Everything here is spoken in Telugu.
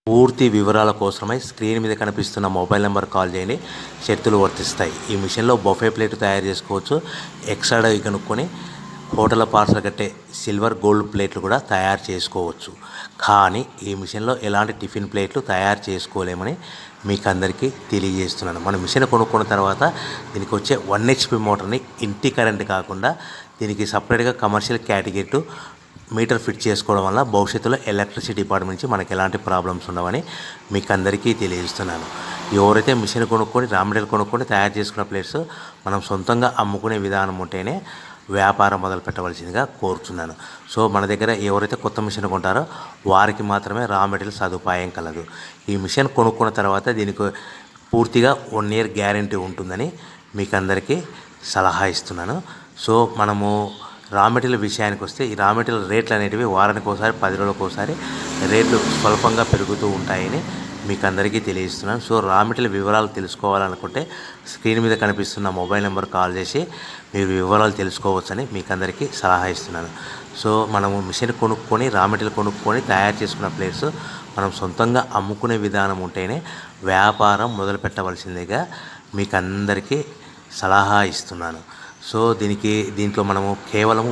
పూర్తి వివరాల కోసమై స్క్రీన్ మీద కనిపిస్తున్న మొబైల్ నెంబర్ కాల్ చేయండి. షరతులు వర్తిస్తాయి. ఈ మిషన్లో బొఫే ప్లేట్ తయారు చేసుకోవచ్చు. ఎక్స్ట్రా కనుక్కొని హోటల్ పార్సల్ కట్టే సిల్వర్ గోల్డ్ ప్లేట్లు కూడా తయారు చేసుకోవచ్చు. కానీ ఈ మిషన్లో ఎలాంటి టిఫిన్ ప్లేట్లు తయారు చేసుకోలేమని మీకు అందరికీ తెలియజేస్తున్నాను. మన మిషన్ కొనుక్కున్న తర్వాత దీనికి వచ్చే 1 HP మోటార్ని ఇంటి కరెంట్ కాకుండా దీనికి సపరేట్గా కమర్షియల్ కేటగిరీ మీటర్ ఫిట్ చేసుకోవడం వల్ల భవిష్యత్తులో ఎలక్ట్రిసిటీ డిపార్ట్మెంట్ నుంచి మనకి ఎలాంటి ప్రాబ్లమ్స్ ఉండవని మీకు అందరికీ తెలియజేస్తున్నాను. ఎవరైతే మిషన్ కొనుక్కొని రా మెటీరియల్ కొనుక్కొని తయారు చేసుకున్న ప్లేట్స్ మనం సొంతంగా అమ్ముకునే విధానం ఉంటేనే వ్యాపారం మొదలు పెట్టవలసిందిగా కోరుతున్నాను. సో మన దగ్గర ఎవరైతే కొత్త మిషన్ కొంటారో వారికి మాత్రమే రా మెటీరియల్ సదుపాయం కలదు. ఈ మిషన్ కొనుక్కున్న తర్వాత దీనికి పూర్తిగా 1 year గ్యారంటీ ఉంటుందని మీకు అందరికీ సలహా ఇస్తున్నాను. సో మనము రా మెటీరియల్ విషయానికి వస్తే ఈ రా మెటీరియల్ రేట్లు అనేటివి వారానికి ఒకసారి 10 రోజులకు ఒకసారి రేట్లు స్వల్పంగా పెరుగుతూ ఉంటాయని మీకు అందరికీ తెలియజేస్తున్నాను. సో రా మెటీరియల్ వివరాలు తెలుసుకోవాలనుకుంటే స్క్రీన్ మీద కనిపిస్తున్న మొబైల్ నెంబర్ కాల్ చేసి మీరు వివరాలు తెలుసుకోవచ్చని మీకు అందరికీ సలహా ఇస్తున్నాను. సో మనము మిషన్ కొనుక్కొని రా మెటీరియల్ కొనుక్కొని తయారు చేసుకున్న ప్లేట్స్ మనం సొంతంగా అమ్ముకునే విధానం ఉంటేనే వ్యాపారం మొదలు పెట్టవలసిందిగా మీకు అందరికీ సలహా ఇస్తున్నాను. సో దీంట్లో మనము కేవలము